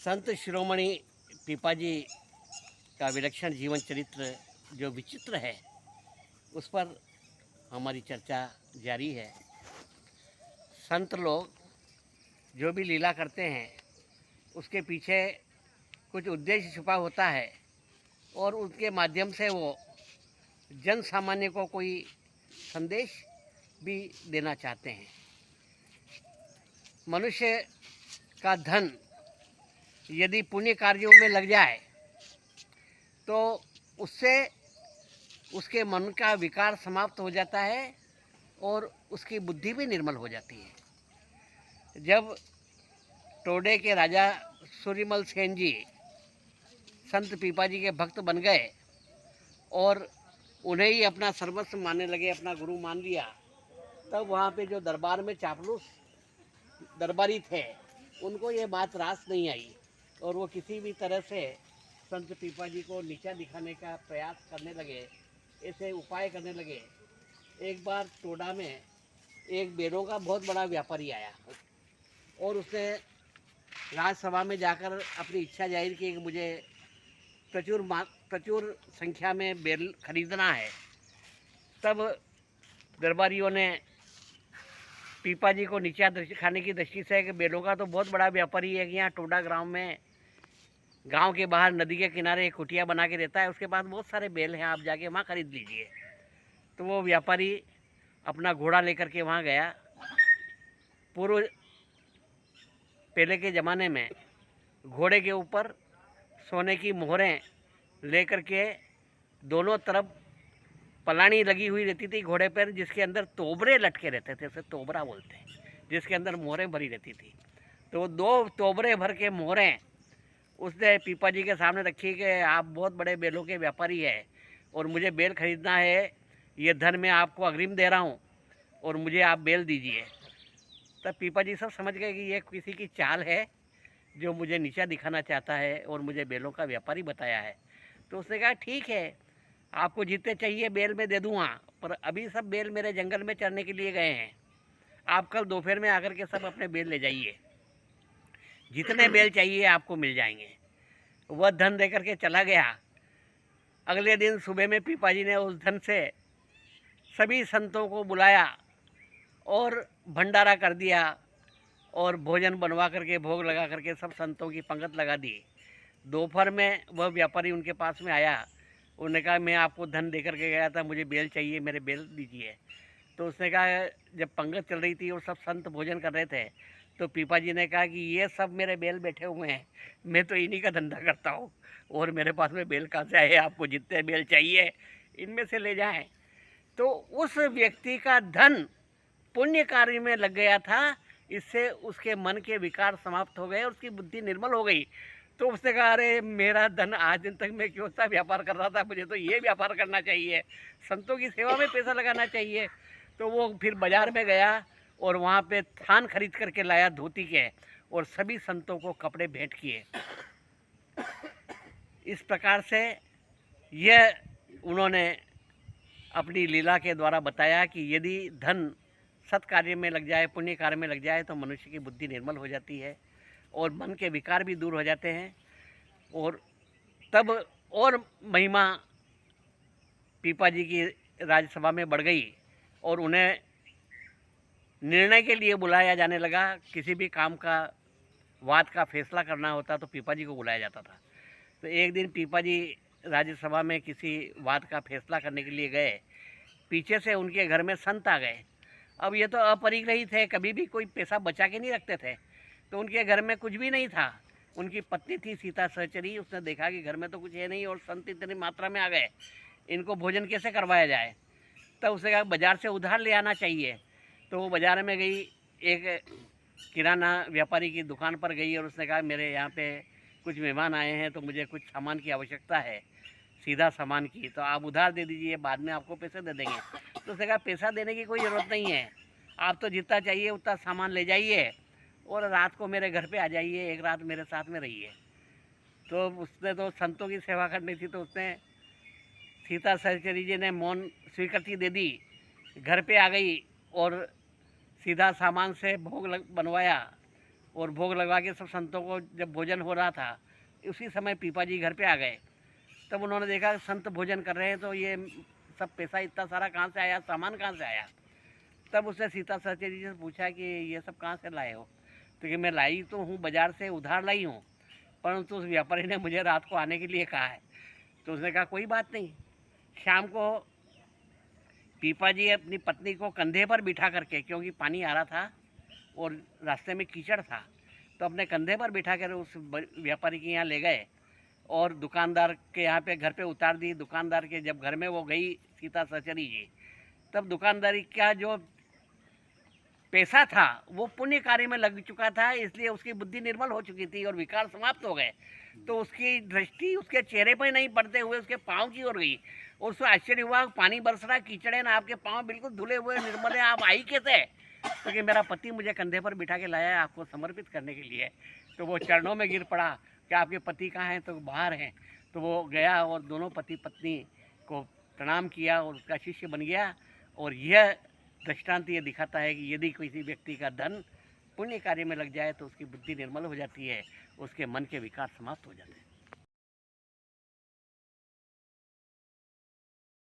संत शिरोमणि पीपाजी का विलक्षण जीवन चरित्र जो विचित्र है, उस पर हमारी चर्चा जारी है। संत लोग जो भी लीला करते हैं, उसके पीछे कुछ उद्देश्य छुपा होता है और उसके माध्यम से वो जन सामान्य को कोई संदेश भी देना चाहते हैं। मनुष्य का धन यदि पुण्य कार्यों में लग जाए तो उससे उसके मन का विकार समाप्त हो जाता है और उसकी बुद्धि भी निर्मल हो जाती है। जब टोडे के राजा सूर्यमल सेन जी संत पीपाजी के भक्त बन गए और उन्हें ही अपना सर्वस्व मानने लगे, अपना गुरु मान लिया, तब वहाँ पे जो दरबार में चापलूस दरबारी थे, उनको ये बात रास नहीं आई और वो किसी भी तरह से संत पीपाजी को नीचा दिखाने का प्रयास करने लगे, ऐसे उपाय करने लगे। एक बार टोडा में एक बेरों का बहुत बड़ा व्यापारी आया और उसने राजसभा में जाकर अपनी इच्छा जाहिर की कि मुझे प्रचुर संख्या में बेल खरीदना है। तब दरबारियों ने पीपाजी को नीचा दिखाने की दृष्टि से कि बेलों का तो बहुत बड़ा व्यापारी है कि यहाँ टोडा गांव के बाहर नदी के किनारे एक कुटिया बना के रहता है, उसके पास बहुत सारे बेल हैं, आप जाके वहाँ खरीद लीजिए। तो वो व्यापारी अपना घोड़ा लेकर के वहाँ गया। पहले के ज़माने में घोड़े के ऊपर सोने की मोहरें लेकर के दोनों तरफ पलानी लगी हुई रहती थी घोड़े पर, जिसके अंदर तोबरे लटके रहते थे, उसे तोबरा बोलते हैं, जिसके अंदर मोहरें भरी रहती थी। तो 2 तोबरे भर के मोहरें उसने पीपाजी के सामने रखी कि आप बहुत बड़े बेलों के व्यापारी हैं और मुझे बेल खरीदना है, ये धन मैं आपको अग्रिम दे रहा हूँ और मुझे आप बेल दीजिए। तब पीपाजी सब समझ गए कि ये किसी की चाल है जो मुझे नीचा दिखाना चाहता है और मुझे बेलों का व्यापारी बताया है। तो उसने कहा ठीक है, आपको जितने चाहिए बेल में दे दूँगा, पर अभी सब बेल मेरे जंगल में चरने के लिए गए हैं, आप कल दोपहर में आकर के सब अपने बेल ले जाइए, जितने बेल चाहिए आपको मिल जाएंगे। वह धन दे करके चला गया। अगले दिन सुबह में पीपाजी ने उस धन से सभी संतों को बुलाया और भंडारा कर दिया और भोजन बनवा करके भोग लगा करके सब संतों की पंगत लगा दी। दोपहर में वह व्यापारी उनके पास में आया, उन्होंने कहा मैं आपको धन दे करके गया था, मुझे बेल चाहिए, मेरे बेल दीजिए। तो उसने कहा, जब पंगत चल रही थी और सब संत भोजन कर रहे थे, तो पीपाजी ने कहा कि ये सब मेरे बेल बैठे हुए हैं, मैं तो इन्हीं का धंधा करता हूँ और मेरे पास में बेल कहाँ से आए, आपको जितने बेल चाहिए इनमें से ले जाएं। तो उस व्यक्ति का धन पुण्य कार्य में लग गया था, इससे उसके मन के विकार समाप्त हो गए और उसकी बुद्धि निर्मल हो गई। तो उसने कहा, अरे मेरा धन आज दिन तक मैं क्यों सा व्यापार कर रहा था, मुझे तो ये व्यापार करना चाहिए, संतों की सेवा में पैसा लगाना चाहिए। तो वो फिर बाजार में गया और वहाँ पे थान खरीद करके लाया धोती के और सभी संतों को कपड़े भेंट किए। इस प्रकार से यह उन्होंने अपनी लीला के द्वारा बताया कि यदि धन सत्कार्य में लग जाए, पुण्य कार्य में लग जाए, तो मनुष्य की बुद्धि निर्मल हो जाती है और मन के विकार भी दूर हो जाते हैं। और तब और महिमा पीपाजी की राज्यसभा में बढ़ गई और उन्हें निर्णय के लिए बुलाया जाने लगा। किसी भी काम का वाद का फैसला करना होता तो पीपाजी को बुलाया जाता था। तो एक दिन पीपाजी राज्यसभा में किसी वाद का फैसला करने के लिए गए, पीछे से उनके घर में संत आ गए। अब ये तो अपरिग्रही थे, कभी भी कोई पैसा बचा के नहीं रखते थे, तो उनके घर में कुछ भी नहीं था। उनकी पत्नी थी सीता सहचरी, उसने देखा कि घर में तो कुछ है नहीं और संत इतनी मात्रा में आ गए, इनको भोजन कैसे करवाया जाए। तब उसने कहा बाज़ार से उधार ले आना चाहिए। तो वो बाज़ार में गई, एक किराना व्यापारी की दुकान पर गई और उसने कहा मेरे यहाँ पे कुछ मेहमान आए हैं तो मुझे कुछ सामान की आवश्यकता है, सीधा सामान की, तो आप उधार दे दीजिए, बाद में आपको पैसे दे देंगे। तो उसने कहा पैसा देने की कोई ज़रूरत नहीं है, आप तो जितना चाहिए उतना सामान ले जाइए और रात को मेरे घर पे आ जाइए, एक रात मेरे साथ में रहिए। तो उसने तो संतों की सेवा करनी थी, तो उसने सीता सहचरी जी ने मौन स्वीकृति दे दी, घर पे आ गई और सीधा सामान से भोग बनवाया और भोग लगवा के सब संतों को जब भोजन हो रहा था, उसी समय पीपा जी घर पे आ गए। तब उन्होंने देखा संत भोजन कर रहे हैं, तो ये सब पैसा इतना सारा कहाँ से आया, सामान कहाँ से आया। तब उसने सीता सचेती जी से पूछा कि ये सब कहाँ से लाए हो। तो कि मैं लाई तो हूँ, बाज़ार से उधार लाई हूँ, परंतु उस व्यापारी ने मुझे रात को आने के लिए कहा है। तो उसने कहा कोई बात नहीं। शाम को पीपा जी अपनी पत्नी को कंधे पर बिठा करके, क्योंकि पानी आ रहा था और रास्ते में कीचड़ था, तो अपने कंधे पर बिठा कर उस व्यापारी के यहाँ ले गए और दुकानदार के यहाँ पे घर पे उतार दी। दुकानदार के जब घर में वो गई सीता सचरी जी, तब दुकानदारी का जो पैसा था वो पुण्य कार्य में लग चुका था, इसलिए उसकी बुद्धि निर्मल हो चुकी थी और विकार समाप्त हो गए। तो उसकी दृष्टि उसके चेहरे पर नहीं पड़ते हुए उसके पाँव की ओर गई। और उसको आश्चर्य हुआ, पानी बरस रहा, कीचड़ है ना, आपके पाँव बिल्कुल धुले हुए निर्मल है, आप आई कैसे? क्योंकि मेरा पति मुझे कंधे पर बिठा के लाया है आपको समर्पित करने के लिए। तो वो चरणों में गिर पड़ा कि आपके पति कहाँ हैं? तो बाहर हैं। तो वो गया और दोनों पति पत्नी को प्रणाम किया और उसका शिष्य बन गया। और यह दृष्टांत ये दिखाता है कि यदि किसी व्यक्ति का धन पुण्य कार्य में लग जाए तो उसकी बुद्धि निर्मल हो जाती है, उसके मन के विकार समाप्त हो जाते हैं।